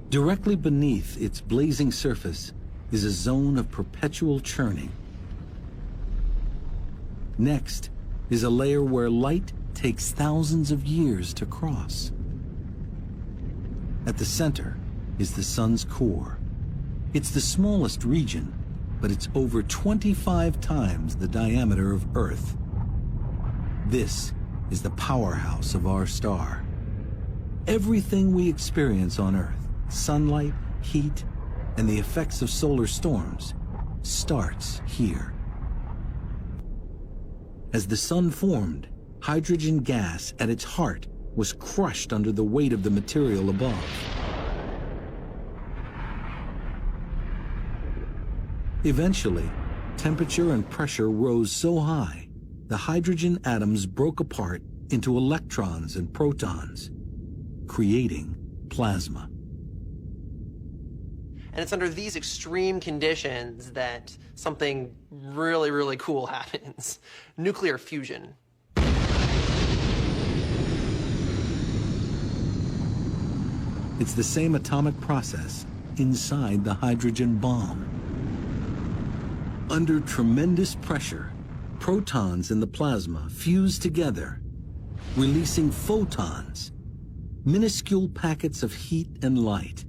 Directly beneath its blazing surface is a zone of perpetual churning. Next is a layer where light takes thousands of years to cross. At the center is the sun's core. It's the smallest region, but it's over 25 times the diameter of Earth. This is the powerhouse of our star. Everything we experience on Earth, sunlight, heat, and the effects of solar storms, starts here. As the sun formed, hydrogen gas at its heart was crushed under the weight of the material above. Eventually, temperature and pressure rose so high, the hydrogen atoms broke apart into electrons and protons, creating plasma. And it's under these extreme conditions that something really, really cool happens. Nuclear fusion. It's the same atomic process inside the hydrogen bomb. Under tremendous pressure, protons in the plasma fuse together, releasing photons, minuscule packets of heat and light.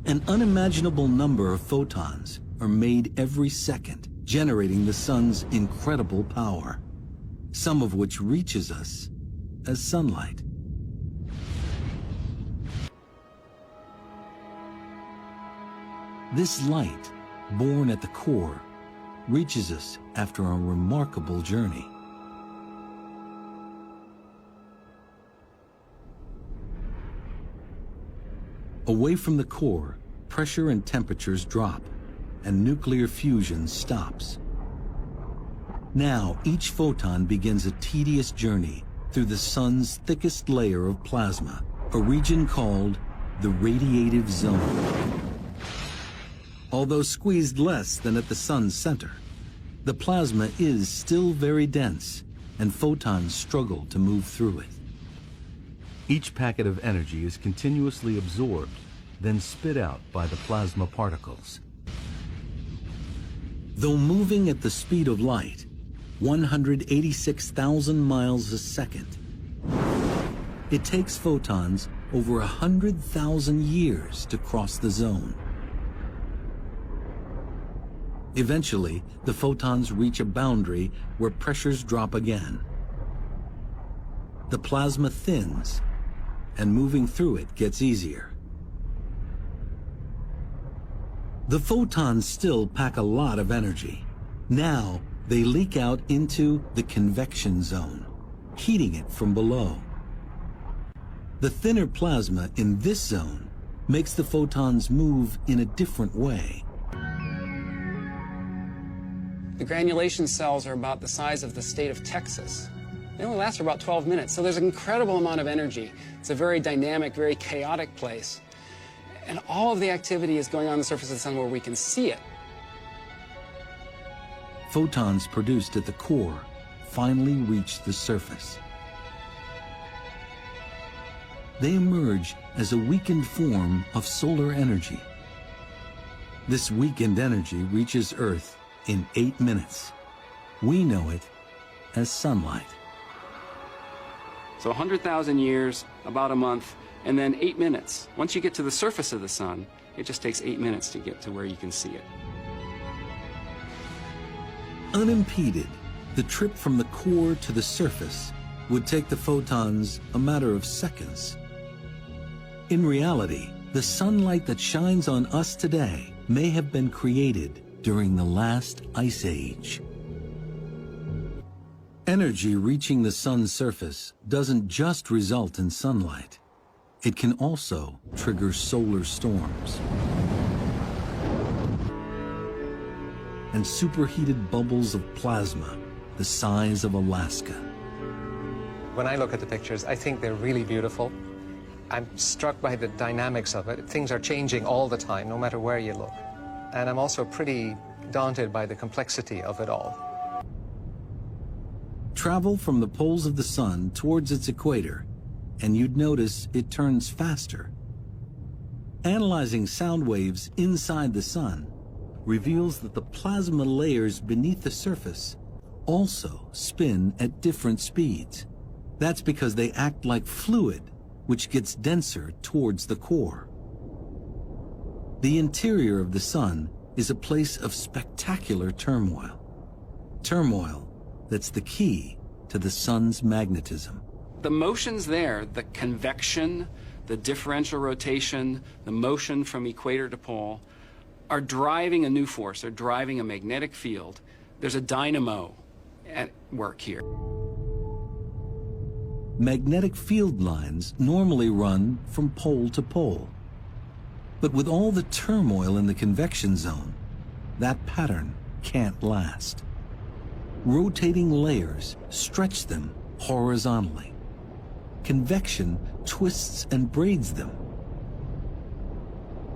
An unimaginable number of photons are made every second, generating the sun's incredible power, some of which reaches us as sunlight. This light, born at the core, reaches us after a remarkable journey. Away from the core, pressure and temperatures drop, and nuclear fusion stops. Now, each photon begins a tedious journey through the sun's thickest layer of plasma, a region called the radiative zone. Although squeezed less than at the sun's center, the plasma is still very dense, and photons struggle to move through it. Each packet of energy is continuously absorbed, then spit out by the plasma particles. Though moving at the speed of light, 186,000 miles a second, it takes photons over 100,000 years to cross the zone. Eventually, the photons reach a boundary where pressures drop again. The plasma thins, and moving through it gets easier. The photons still pack a lot of energy. Now, they leak out into the convection zone, heating it from below. The thinner plasma in this zone makes the photons move in a different way. The granulation cells are about the size of the state of Texas. They only last for about 12 minutes, so there's an incredible amount of energy. It's a very dynamic, very chaotic place. And all of the activity is going on the surface of the sun where we can see it. Photons produced at the core finally reach the surface. They emerge as a weakened form of solar energy. This weakened energy reaches Earth in 8 minutes. We know it as sunlight. So 100,000 years, about a month, and then 8 minutes. Once you get to the surface of the sun, it just takes 8 minutes to get to where you can see it. Unimpeded, the trip from the core to the surface would take the photons a matter of seconds. In reality, the sunlight that shines on us today may have been created during the last ice age. Energy reaching the sun's surface doesn't just result in sunlight. It can also trigger solar storms and superheated bubbles of plasma the size of Alaska. When I look at the pictures, I think they're really beautiful. I'm struck by the dynamics of it. Things are changing all the time, no matter where you look. And I'm also pretty daunted by the complexity of it all. Travel from the poles of the sun towards its equator, and you'd notice it turns faster. Analyzing sound waves inside the sun reveals that the plasma layers beneath the surface also spin at different speeds. That's because they act like fluid, which gets denser towards the core. The interior of the sun is a place of spectacular turmoil. Turmoil that's the key to the sun's magnetism. The motions there, the convection, the differential rotation, the motion from equator to pole, are driving a new force. They're driving a magnetic field. There's a dynamo at work here. Magnetic field lines normally run from pole to pole. But with all the turmoil in the convection zone, that pattern can't last. Rotating layers stretch them horizontally. Convection twists and braids them.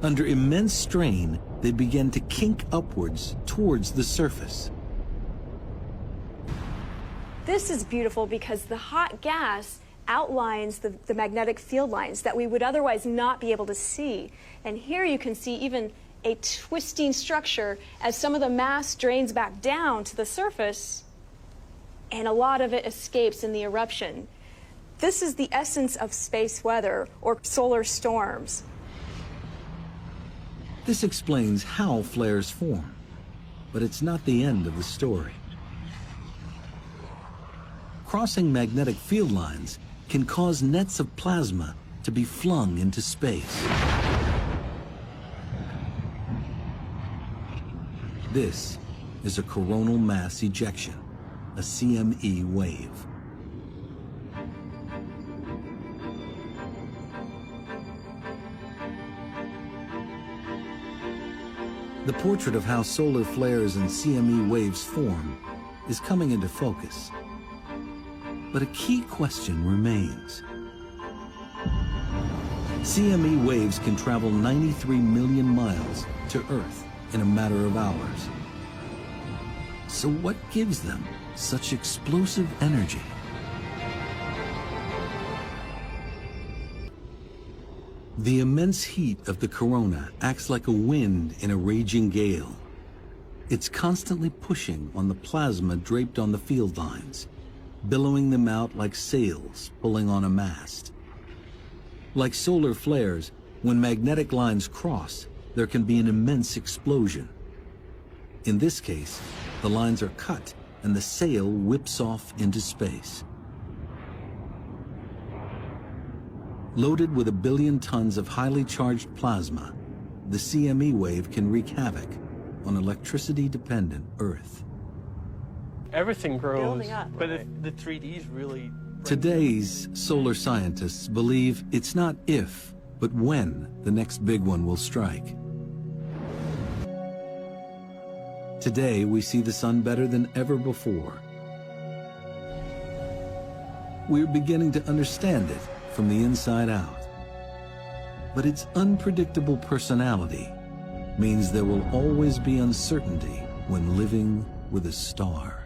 Under immense strain, they begin to kink upwards towards the surface. This is beautiful because the hot gas outlines the magnetic field lines that we would otherwise not be able to see. And here you can see even a twisting structure as some of the mass drains back down to the surface, and a lot of it escapes in the eruption. This is the essence of space weather, or solar storms. This explains how flares form, but it's not the end of the story. Crossing magnetic field lines can cause nets of plasma to be flung into space. This is a coronal mass ejection, a CME wave. The portrait of how solar flares and CME waves form is coming into focus. But a key question remains. CME waves can travel 93 million miles to Earth in a matter of hours. So what gives them such explosive energy? The immense heat of the corona acts like a wind in a raging gale. It's constantly pushing on the plasma draped on the field lines, billowing them out like sails pulling on a mast. Like solar flares, when magnetic lines cross, there can be an immense explosion. In this case, the lines are cut and the sail whips off into space. Loaded with 1 billion tons of highly charged plasma, the CME wave can wreak havoc on electricity-dependent Earth. Everything grows, Building up. but the 3D is really... Today's solar scientists believe it's not if, but when the next big one will strike. Today, we see the sun better than ever before. We're beginning to understand it from the inside out. But its unpredictable personality means there will always be uncertainty when living with a star.